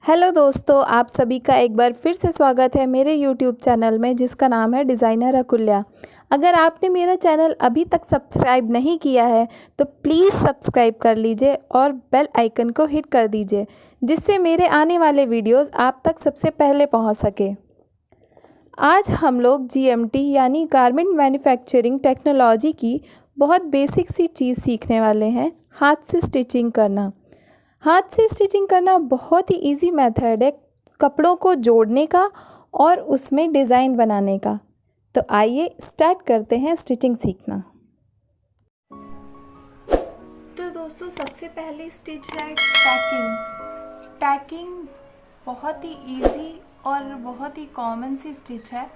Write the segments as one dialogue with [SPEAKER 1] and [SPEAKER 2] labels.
[SPEAKER 1] Hello दोस्तों, आप सभी का एक बार फिर से स्वागत है मेरे यूट्यूब चैनल में जिसका नाम है डिज़ाइनर अकुल्या। अगर आपने मेरा चैनल अभी तक सब्सक्राइब नहीं किया है तो प्लीज़ सब्सक्राइब कर लीजिए और बेल आइकन को हिट कर दीजिए, जिससे मेरे आने वाले वीडियोस आप तक सबसे पहले पहुंच सके। आज हम लोग जीएमटी यानी गारमेंट मैन्युफैक्चरिंग टेक्नोलॉजी की बहुत बेसिक सी चीज़ सीखने वाले हैं, हाथ से स्टिचिंग करना। हाथ से स्टिचिंग करना बहुत ही इजी मेथड है कपड़ों को जोड़ने का और उसमें डिज़ाइन बनाने का। तो आइए स्टार्ट करते हैं स्टिचिंग सीखना। तो दोस्तों, सबसे पहले स्टिच है टैकिंग। टैकिंग बहुत ही इजी और बहुत ही कॉमन सी स्टिच है।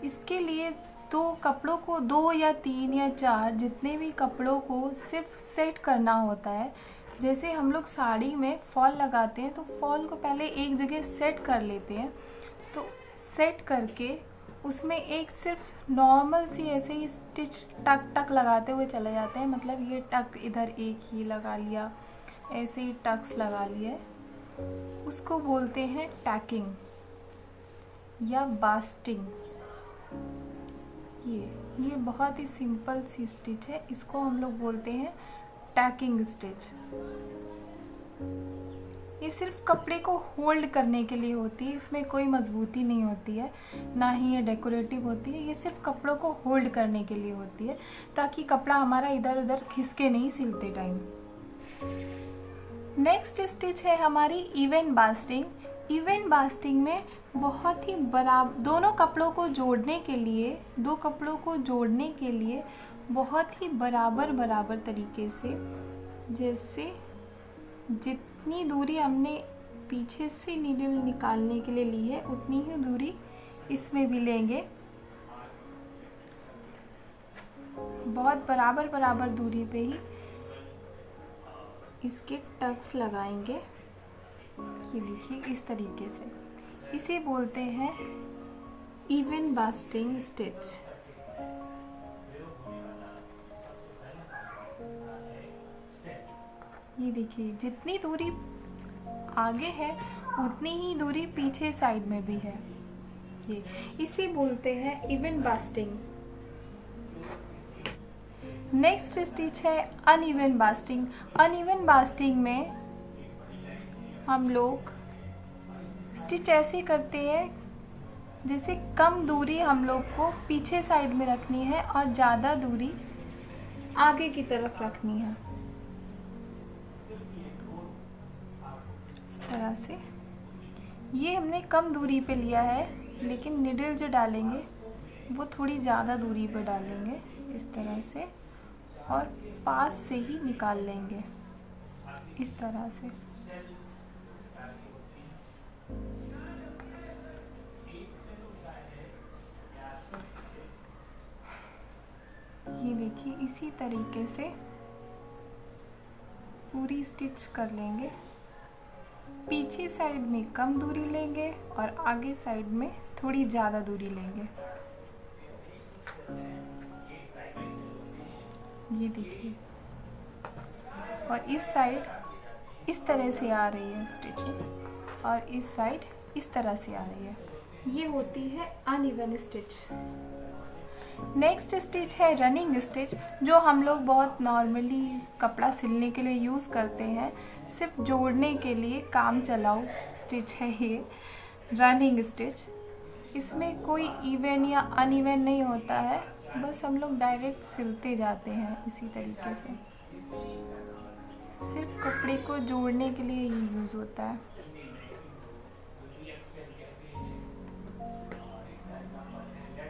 [SPEAKER 1] इसके लिए दो कपड़ों को, 2 या 3 या 4 जितने भी कपड़ों को सिर्फ सेट करना होता है। जैसे हम लोग साड़ी में फॉल लगाते हैं तो फॉल को पहले एक जगह सेट कर लेते हैं। तो सेट करके उसमें एक सिर्फ नॉर्मल सी ऐसे ही स्टिच टक टक लगाते हुए चले जाते हैं। मतलब ये टक इधर एक ही लगा लिया, ऐसे ही टक्स लगा लिए, उसको बोलते हैं टैकिंग या बास्टिंग। ये बहुत ही सिंपल सी स्टिच है, इसको हम लोग बोलते हैं टैकिंग स्टिच। ये सिर्फ कपड़े को होल्ड करने के लिए होती है, इसमें कोई मजबूती नहीं होती है, ना ही ये डेकोरेटिव होती है। ये सिर्फ कपड़ों को होल्ड करने के लिए होती है ताकि कपड़ा हमारा इधर उधर खिसके नहीं सिलते टाइम। नेक्स्ट स्टिच है हमारी इवन बास्टिंग। इवन बास्टिंग में बहुत ही बराबर दोनों कपड़ों को जोड़ने के लिए, दो कपड़ों को जोड़ने के लिए बहुत ही बराबर बराबर तरीके से, जैसे जितनी दूरी हमने पीछे से नीडल निकालने के लिए ली है उतनी ही दूरी इसमें भी लेंगे। बहुत बराबर बराबर दूरी पे ही इसके टक्स लगाएंगे। ये देखिए इस तरीके से, इसे बोलते हैं इवन बास्टिंग स्टिच। ये देखिए जितनी दूरी आगे है उतनी ही दूरी पीछे साइड में भी है। ये इसे बोलते हैं इवन बास्टिंग। नेक्स्ट स्टिच है अनइवन बास्टिंग। अनइवन बास्टिंग में हम लोग स्टिच ऐसे करते हैं जैसे कम दूरी हम लोग को पीछे साइड में रखनी है और ज़्यादा दूरी आगे की तरफ रखनी है। इस तरह से ये हमने कम दूरी पे लिया है, लेकिन निडल जो डालेंगे वो थोड़ी ज़्यादा दूरी पे डालेंगे इस तरह से, और पास से ही निकाल लेंगे इस तरह से। ये देखिए इसी तरीके से पूरी स्टिच कर लेंगे। पीछे साइड में कम दूरी लेंगे और आगे साइड में थोड़ी ज़्यादा दूरी लेंगे। ये देखिए, और इस साइड इस तरह से आ रही है स्टिचिंग और इस साइड इस तरह से आ रही है। ये होती है अनइवन स्टिच। नेक्स्ट स्टिच है रनिंग स्टिच, जो हम लोग बहुत नॉर्मली कपड़ा सिलने के लिए यूज़ करते हैं। सिर्फ जोड़ने के लिए काम चलाओ स्टिच है ये रनिंग स्टिच। इसमें कोई इवन या अनइवन नहीं होता है, बस हम लोग डायरेक्ट सिलते जाते हैं इसी तरीके से। सिर्फ कपड़े को जोड़ने के लिए ये यूज़ होता है।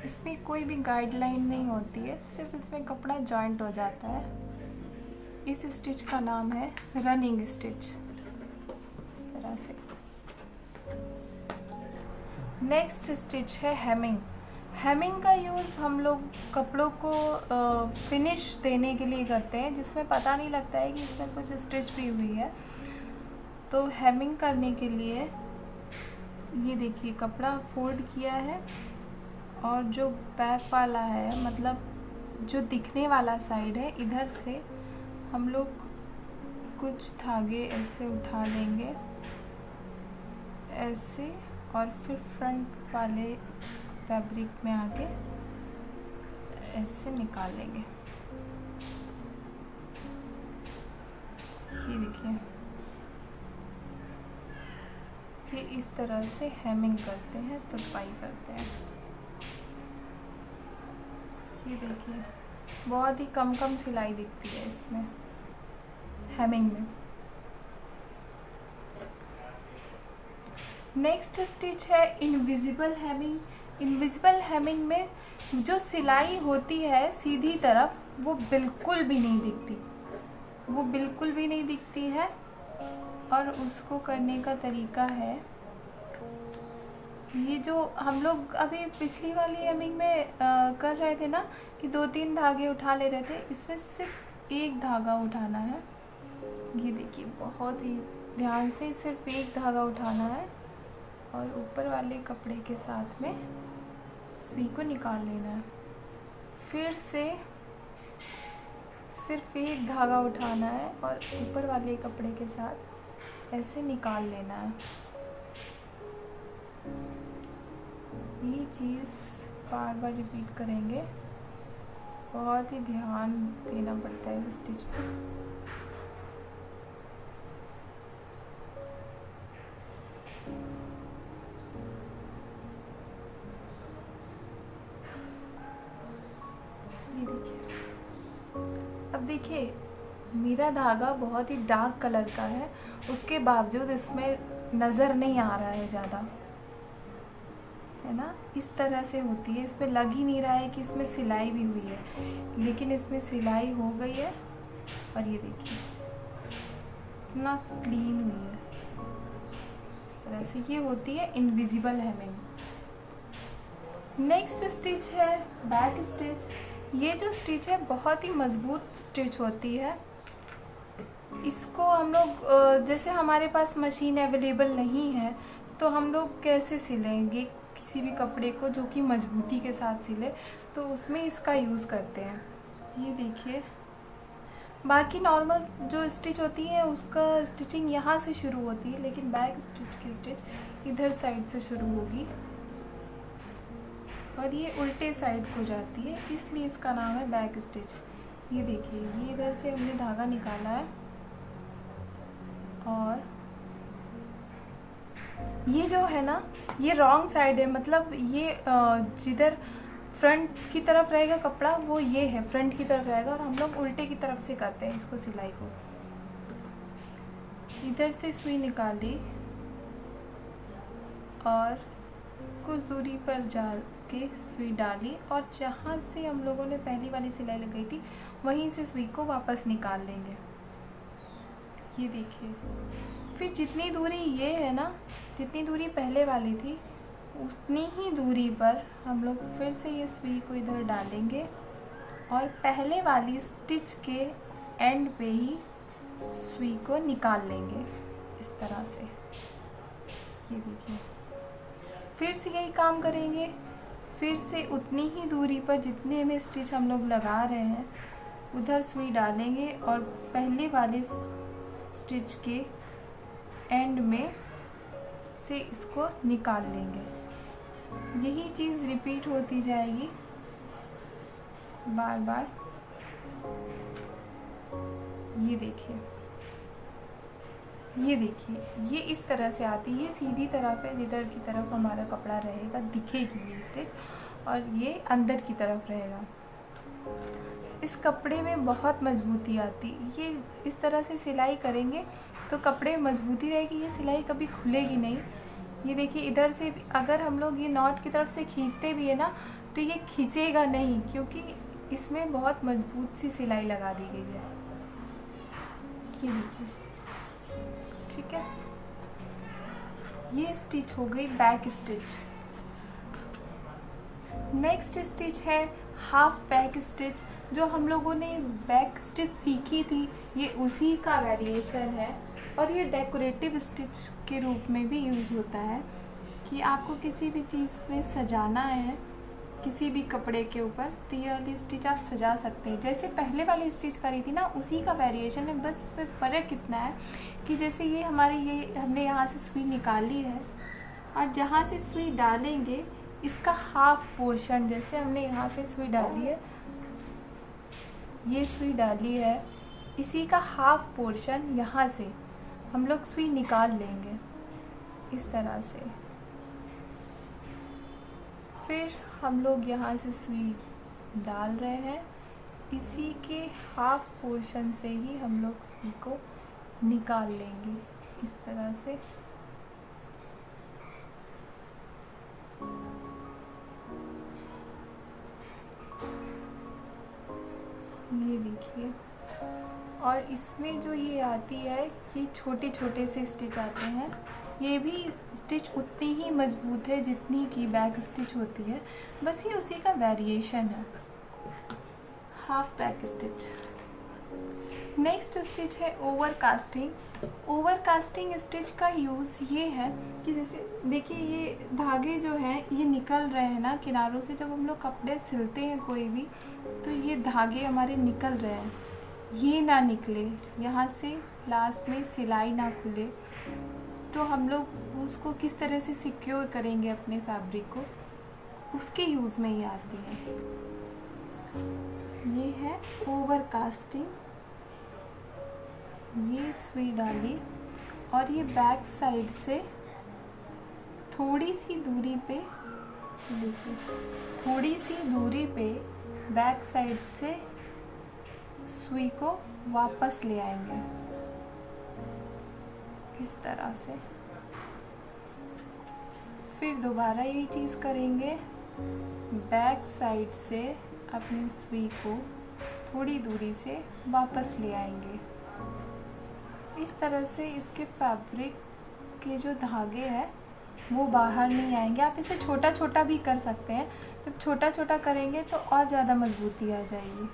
[SPEAKER 1] इसमें कोई भी गाइडलाइन नहीं होती है, सिर्फ इसमें कपड़ा जॉइंट हो जाता है। इस स्टिच का नाम है रनिंग स्टिच। इस तरह से। नेक्स्ट स्टिच है हेमिंग। हेमिंग का यूज़ हम लोग कपड़ों को फिनिश देने के लिए करते हैं, जिसमें पता नहीं लगता है कि इसमें कुछ स्टिच भी हुई है। तो हेमिंग करने के लिए ये देखिए कपड़ा फोल्ड किया है और जो बैक वाला है, मतलब जो दिखने वाला साइड है, इधर से हम लोग कुछ धागे ऐसे उठा लेंगे ऐसे और फिर फ्रंट वाले फैब्रिक में आके ऐसे निकाल लेंगे। ये देखिए, ये इस तरह से हेमिंग करते हैं, तुरपाई करते हैं। ये देखिए, बहुत ही कम सिलाई दिखती है इसमें हेमिंग में। नेक्स्ट स्टिच है इनविजिबल हेमिंग। इनविजिबल हेमिंग में जो सिलाई होती है सीधी तरफ, वो बिल्कुल भी नहीं दिखती, वो बिल्कुल भी नहीं दिखती है। और उसको करने का तरीका है, ये जो हम लोग अभी पिछली वाली हेमिंग में कर रहे थे ना कि 2-3 धागे उठा ले रहे थे, इसमें सिर्फ एक धागा उठाना है। ये देखिए, बहुत ही ध्यान से सिर्फ एक धागा उठाना है और ऊपर वाले कपड़े के साथ में सुई को निकाल लेना है। फिर से सिर्फ एक धागा उठाना है और ऊपर वाले कपड़े के साथ ऐसे निकाल लेना है। ये चीज़ बार बार रिपीट करेंगे, बहुत ही ध्यान देना पड़ता है इस स्टिच पे। ये देखिए, अब देखिए मेरा धागा बहुत ही डार्क कलर का है, उसके बावजूद इसमें नज़र नहीं आ रहा है ज़्यादा, है ना। इस तरह से होती है, इसमें लग ही नहीं रहा है कि इसमें सिलाई भी हुई है, लेकिन इसमें सिलाई हो गई है। और ये देखिए कितना क्लीन हुई है। इस तरह से ये होती है इनविजिबल हेमिंग। नेक्स्ट स्टिच है बैक स्टिच। ये जो स्टिच है बहुत ही मजबूत स्टिच होती है। इसको हम लोग जैसे हमारे पास मशीन अवेलेबल नहीं है तो हम लोग कैसे सिलेंगे किसी भी कपड़े को जो कि मजबूती के साथ सिले, तो उसमें इसका यूज़ करते हैं। ये देखिए, बाकी नॉर्मल जो स्टिच होती है उसका स्टिचिंग यहाँ से शुरू होती है, लेकिन बैक स्टिच की स्टिच इधर साइड से शुरू होगी और ये उल्टे साइड को जाती है, इसलिए इसका नाम है बैक स्टिच। ये देखिए, ये इधर से हमने धागा निकाला है और ये जो है ना, ये रॉन्ग साइड है, मतलब ये जिधर फ्रंट की तरफ रहेगा कपड़ा वो ये है, फ्रंट की तरफ रहेगा, और हम लोग उल्टे की तरफ से करते हैं इसको सिलाई को। इधर से सुई निकाली और कुछ दूरी पर जाके सुई डाली और जहाँ से हम लोगों ने पहली वाली सिलाई लगाई थी वहीं से सुई को वापस निकाल लेंगे। ये देखिए, फिर जितनी दूरी ये है ना, जितनी दूरी पहले वाली थी उतनी ही दूरी पर हम लोग फिर से ये सुई को इधर डालेंगे और पहले वाली स्टिच के एंड पे ही सुई को निकाल लेंगे इस तरह से। ये देखिए, फिर से यही काम करेंगे, फिर से उतनी ही दूरी पर जितने में स्टिच हम लोग लगा रहे हैं उधर सुई डालेंगे और पहले वाले स्टिच के एंड में से इसको निकाल लेंगे। यही चीज़ रिपीट होती जाएगी बार बार। ये देखिए, ये देखिए, ये इस तरह से आती है, सीधी तरफ है, जिधर की तरफ हमारा कपड़ा रहेगा दिखेगी ये स्टिच, और ये अंदर की तरफ रहेगा। इस कपड़े में बहुत मजबूती आती, ये इस तरह से सिलाई करेंगे तो कपड़े में मजबूती रहेगी, ये सिलाई कभी खुलेगी नहीं। ये देखिए, इधर से अगर हम लोग ये नॉट की तरफ से खींचते भी है ना तो ये खींचेगा नहीं, क्योंकि इसमें बहुत मजबूत सी सिलाई लगा दी गई है। ये देखिए, ठीक है, ये स्टिच हो गई बैक स्टिच। नेक्स्ट स्टिच है हाफ बैक स्टिच। जो हम लोगों ने बैक स्टिच सीखी थी ये उसी का वेरिएशन है और ये डेकोरेटिव स्टिच के रूप में भी यूज़ होता है कि आपको किसी भी चीज़ में सजाना है, किसी भी कपड़े के ऊपर, तो ये वाली स्टिच आप सजा सकते हैं। जैसे पहले वाली स्टिच करी थी ना उसी का वेरिएशन है, बस इसमें फ़र्क इतना है कि जैसे ये हमारी ये हमने यहाँ से सुई निकाली है और जहाँ से सुई डालेंगे इसका हाफ पोर्शन, जैसे हमने यहाँ पे सुई डाली है, ये सुई डाली है, इसी का हाफ पोर्शन यहाँ से हम लोग सुई निकाल लेंगे इस तरह से। फिर हम लोग यहाँ से सुई डाल रहे हैं, इसी के हाफ पोर्शन से ही हम लोग सुई को निकाल लेंगे इस तरह से। ये देखिए, और इसमें जो ये आती है, ये छोटे छोटे से स्टिच आते हैं। ये भी स्टिच उतनी ही मजबूत है जितनी की बैक स्टिच होती है, बस ये उसी का वेरिएशन है। Half back stitch. Next stitch है over casting. Over casting stitch का यूज़ ये है कि जैसे देखिए ये धागे जो हैं ये निकल रहे हैं ना किनारों से। जब हम लोग कपड़े सिलते हैं कोई भी, तो ये धागे हमारे निकल रहे हैं, ये ना निकले, यहाँ से लास्ट में सिलाई ना खुले, तो हम लोग उसको किस तरह से सिक्योर करेंगे अपने फैब्रिक को, उसके यूज़ में ये आती है। ये है ओवर कास्टिंग। ये सुई डाली और ये बैक साइड से थोड़ी सी दूरी पे, देखिए थोड़ी सी दूरी पे बैक साइड से सुई को वापस ले आएंगे इस तरह से। फिर दोबारा यही चीज़ करेंगे, बैक साइड से अपनी सुई को थोड़ी दूरी से वापस ले आएंगे। इस तरह से इसके फैब्रिक के जो धागे हैं वो बाहर नहीं आएंगे। आप इसे छोटा छोटा भी कर सकते हैं, जब छोटा छोटा करेंगे तो और ज़्यादा मजबूती आ जाएगी।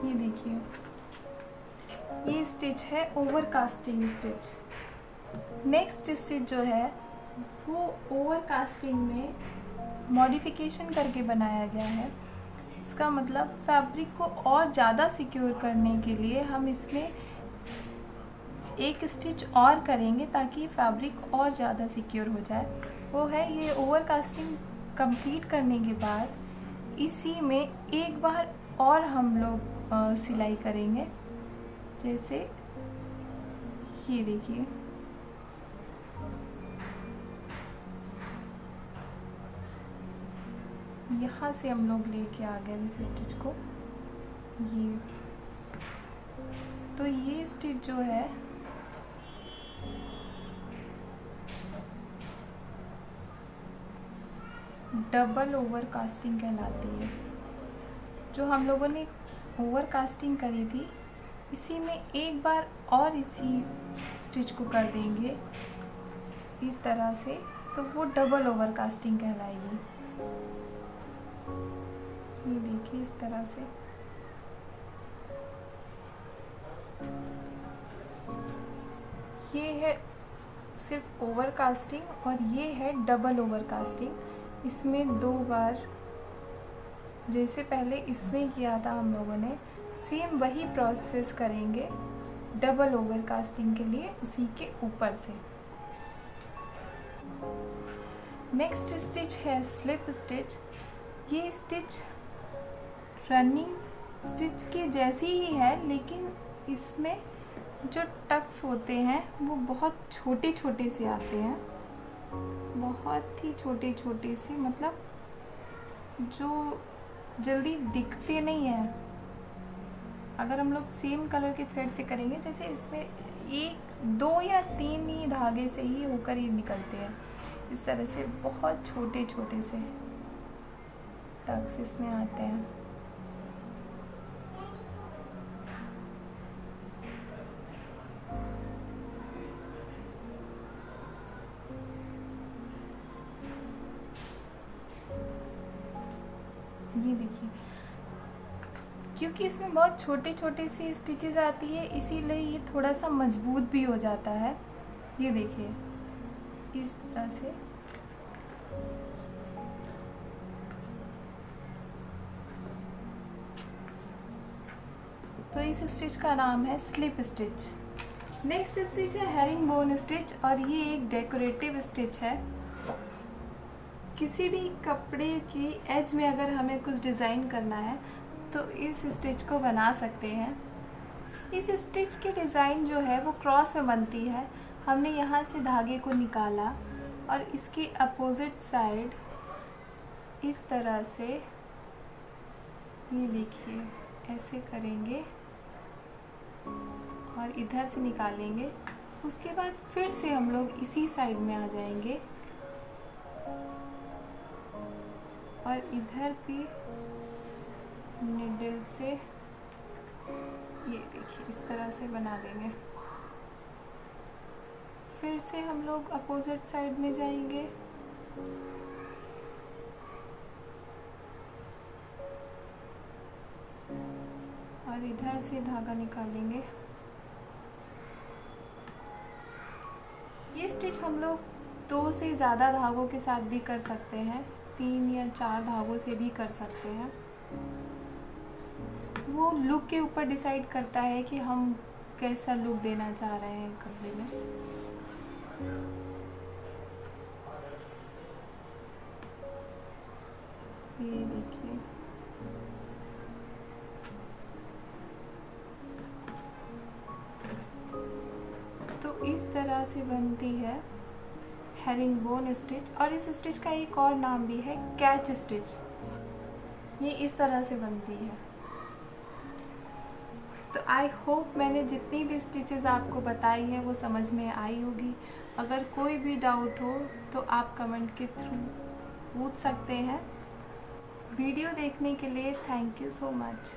[SPEAKER 1] ये देखिए, ये स्टिच है over casting stitch. Next stitch जो है वो ओवर कास्टिंग में मॉडिफिकेशन करके बनाया गया है। इसका मतलब फैब्रिक को और ज़्यादा सिक्योर करने के लिए हम इसमें एक स्टिच और करेंगे ताकि फैब्रिक और ज़्यादा सिक्योर हो जाए। वो है ये ओवर कास्टिंग कंप्लीट करने के बाद इसी में एक बार और हम लोग सिलाई करेंगे। जैसे ये देखिए, यहाँ से हम लोग लेके आ गए इस स्टिच को, ये तो ये स्टिच जो है डबल ओवर कास्टिंग कहलाती है। जो हम लोगों ने ओवर कास्टिंग करी थी, इसी में एक बार और इसी स्टिच को कर देंगे इस तरह से, तो वो डबल ओवर कास्टिंग कहलाएगी। ये देखिए इस तरह से। ये है सिर्फ ओवर कास्टिंग और ये है डबल ओवर कास्टिंग। इसमें दो बार, जैसे पहले इसमें किया था हम लोगों ने, सेम वही प्रोसेस करेंगे डबल ओवर कास्टिंग के लिए उसी के ऊपर से। नेक्स्ट स्टिच है स्लिप स्टिच। ये स्टिच रनिंग स्टिच के जैसी ही है, लेकिन इसमें जो टक्स होते हैं वो बहुत छोटे छोटे से आते हैं, बहुत ही छोटे छोटे से, मतलब जो जल्दी दिखते नहीं हैं। अगर हम लोग सेम कलर के थ्रेड से करेंगे, जैसे इसमें एक दो या तीन ही धागे से ही होकर ही निकलते हैं, इस तरह से बहुत छोटे छोटे से टक्स इसमें आते हैं। ये देखिए, क्योंकि इसमें बहुत छोटे छोटे से स्टिचेस आती है, इसीलिए ये थोड़ा सा मजबूत भी हो जाता है। ये देखिए इस तरह से। तो इस स्टिच का नाम है स्लिप स्टिच। नेक्स्ट स्टिच है हेरिंग बोन स्टिच, और ये एक डेकोरेटिव स्टिच है। किसी भी कपड़े की एज में अगर हमें कुछ डिज़ाइन करना है तो इस स्टिच को बना सकते हैं। इस स्टिच की डिज़ाइन जो है वो क्रॉस में बनती है। हमने यहाँ से धागे को निकाला और इसके अपोजिट साइड इस तरह से, ये देखिए ऐसे करेंगे और इधर से निकालेंगे। उसके बाद फिर से हम लोग इसी साइड में आ जाएंगे और इधर भी निडल से ये देखिए इस तरह से बना देंगे। फिर से हम लोग अपोजिट साइड में जाएंगे और इधर से धागा निकालेंगे। ये स्टिच हम लोग 2 से ज़्यादा धागों के साथ भी कर सकते हैं, 3 या 4 धागों से भी कर सकते हैं। वो लुक के ऊपर डिसाइड करता है कि हम कैसा लुक देना चाह रहे हैं कपड़े में। ये देखिए तो इस तरह से बनती है हेरिंग बोन स्टिच। और इस स्टिच का एक और नाम भी है कैच स्टिच। ये इस तरह से बनती है। तो आई होप मैंने जितनी भी स्टिचेस आपको बताई है वो समझ में आई होगी। अगर कोई भी डाउट हो तो आप कमेंट के थ्रू पूछ सकते हैं। वीडियो देखने के लिए थैंक यू सो मच।